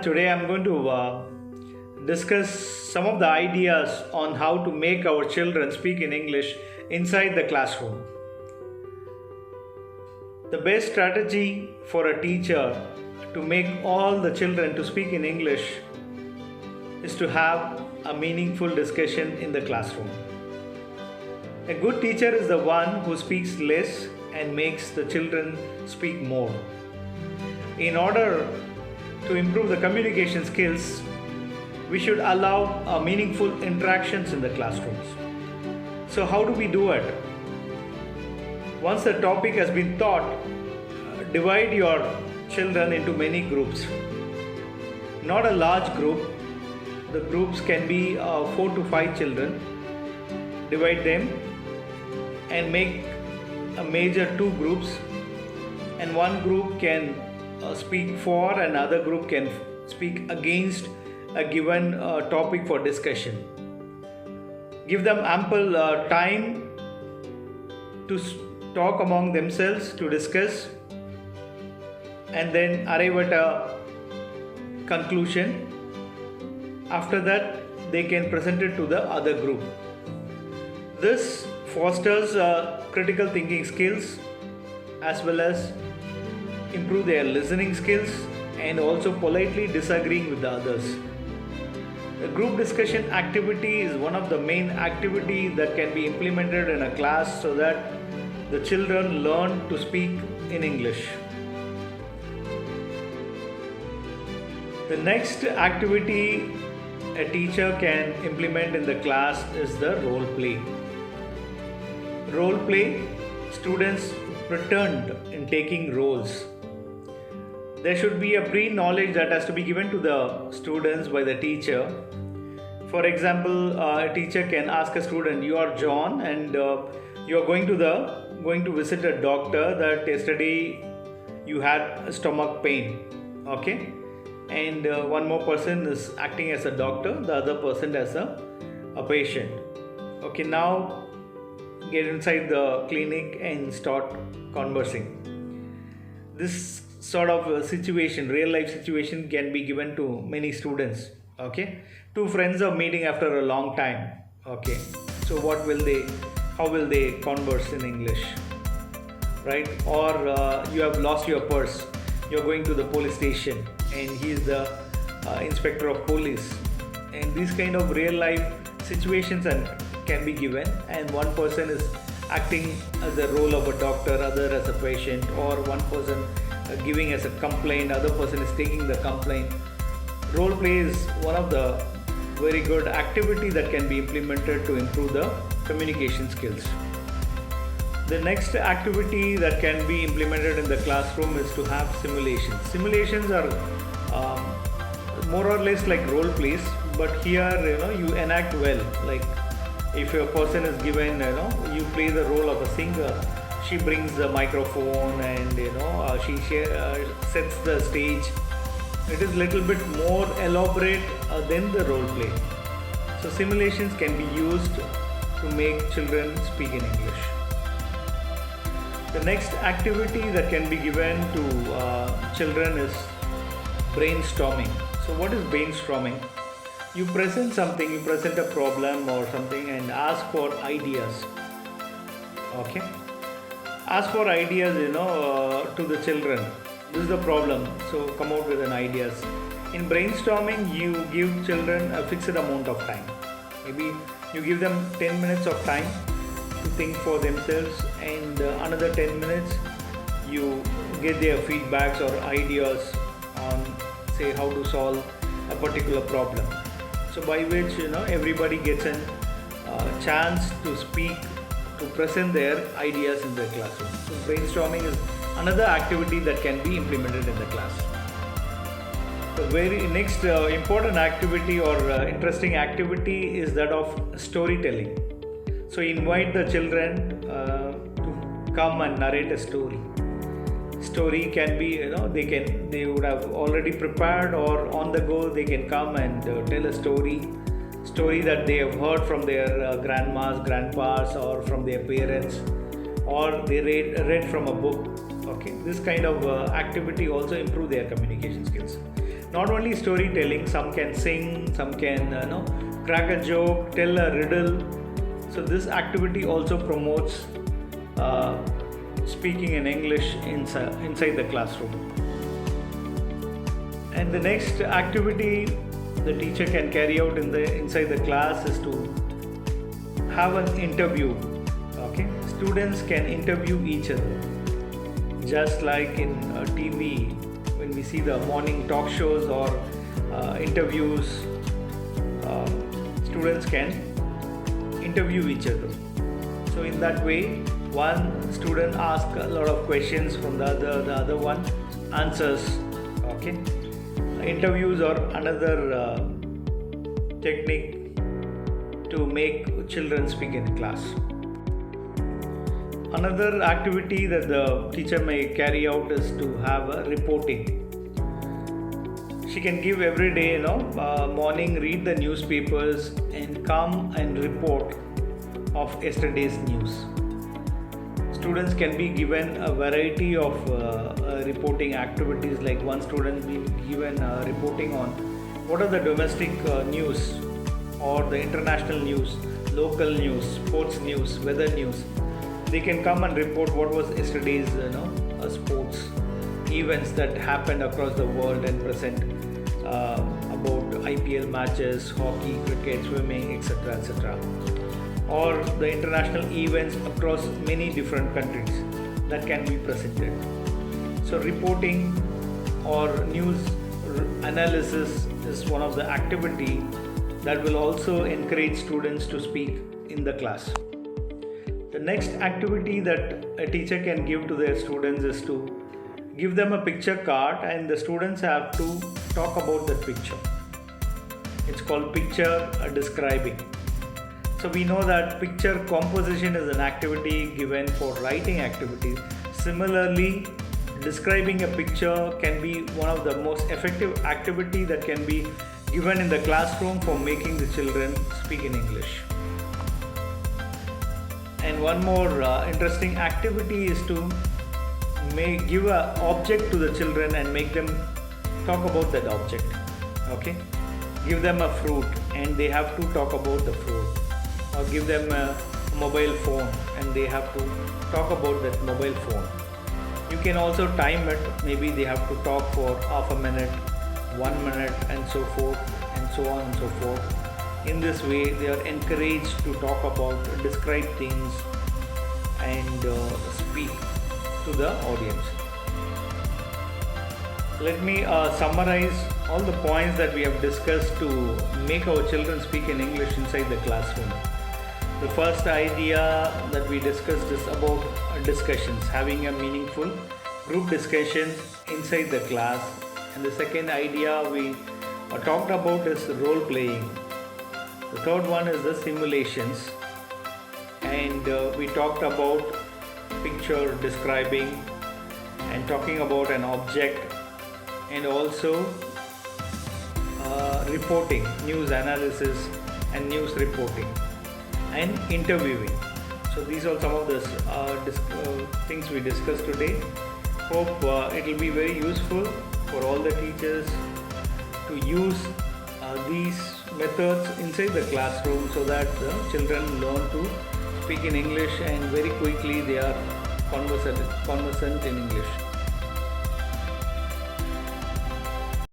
Today I'm going to discuss some of the ideas on how to make our children speak in English inside the classroom. The best strategy for a teacher to make all the children to speak in English is to have a meaningful discussion in the classroom. A good teacher is the one who speaks less and makes the children speak more. In order to improve the communication skills, we should allow meaningful interactions in the classrooms. So how do we do it? Once the topic has been taught, divide your children into many groups. Not a large group. The groups can be 4 to 5 children. Divide them and make a major 2 groups, and one group can speak for and other group can speak against a given topic for discussion. Give them ample time to talk among themselves, to discuss, and then arrive at a conclusion. After that, they can present it to the other group. This fosters critical thinking skills as well as improve their listening skills and also politely disagreeing with the others. The group discussion activity is one of the main activities that can be implemented in a class so that the children learn to speak in English. The next activity a teacher can implement in the class is the role play. Role play, students pretend in taking roles. There should be a pre-knowledge that has to be given to the students by the teacher. For example, a teacher can ask a student, "You are John, and you are going to visit a doctor. That yesterday you had stomach pain, okay? And one more person is acting as a doctor, the other person as a patient. Okay, now get inside the clinic and start conversing." This sort of situation, real life situation, can be given to many students. Okay, 2 friends are meeting after a long time. Okay, so how will they converse in English, right? Or you have lost your purse, you're going to the police station and he is the inspector of police, and these kind of real life situations can be given, and one person is acting as the role of a doctor, other as a patient, or one person giving as a complaint, other person is taking the complaint. Role play is one of the very good activity that can be implemented to improve the communication skills. The next activity that can be implemented in the classroom is to have simulations. Simulations are more or less like role plays, but here you enact well. Like if a person is given, you play the role of a singer. She brings the microphone and she sets the stage. It is little bit more elaborate than the role play. So simulations can be used to make children speak in English. The next activity that can be given to children is brainstorming. So what is brainstorming? You present something, you present a problem or something and ask for ideas. Okay? Ask for ideas, to the children. This is the problem, so come out with an ideas. In brainstorming, you give children a fixed amount of time. Maybe you give them 10 minutes of time to think for themselves, and another 10 minutes you get their feedbacks or ideas on, say, how to solve a particular problem. So by which everybody gets a chance to speak, to present their ideas in the classroom. So brainstorming is another activity that can be implemented in the class. The very next important activity or interesting activity is that of storytelling. So invite the children to come and narrate a story. Story can be, they would have already prepared, or on the go they can come and tell a story that they have heard from their grandmas, grandpas, or from their parents, or they read from a book. Okay, this kind of activity also improve their communication skills. Not only storytelling, some can sing, some can crack a joke, tell a riddle. So this activity also promotes speaking in English inside the classroom. And the next activity the teacher can carry out inside the class is to have an interview. Okay, students can interview each other, just like in TV when we see the morning talk shows or interviews. Students can interview each other. So in that way, one student asks a lot of questions from the other one answers. Okay, interviews are another technique to make children speak in class. Another activity that the teacher may carry out is to have a reporting. She can give every day, morning, read the newspapers and come and report of yesterday's news. Students can be given a variety of reporting activities, like one student will be given reporting on what are the domestic news or the international news, local news, sports news, weather news. They can come and report what was yesterday's sports events that happened across the world and present about IPL matches, hockey, cricket, swimming, etc. Or the international events across many different countries that can be presented. So reporting or news analysis is one of the activity that will also encourage students to speak in the class. The next activity that a teacher can give to their students is to give them a picture card, and the students have to talk about that picture. It's called picture describing. So we know that picture composition is an activity given for writing activities. Similarly, describing a picture can be one of the most effective activity that can be given in the classroom for making the children speak in English. And one more interesting activity is to give an object to the children and make them talk about that object. Okay, give them a fruit and they have to talk about the fruit, or give them a mobile phone and they have to talk about that mobile phone. You can also time it. Maybe they have to talk for half a minute, 1 minute, and so forth, and so on and so forth. In this way, they are encouraged to talk about, describe things, and speak to the audience. Let me summarize all the points that we have discussed to make our children speak in English inside the classroom. The first idea that we discussed is about discussions, having a meaningful group discussion inside the class. And the second idea we talked about is role playing. The third one is the simulations, and we talked about picture describing and talking about an object, and also reporting, news analysis and news reporting, and interviewing. So these are some of the things we discussed today. Hope it will be very useful for all the teachers to use these methods inside the classroom, so that the children learn to speak in English and very quickly they are conversant in English.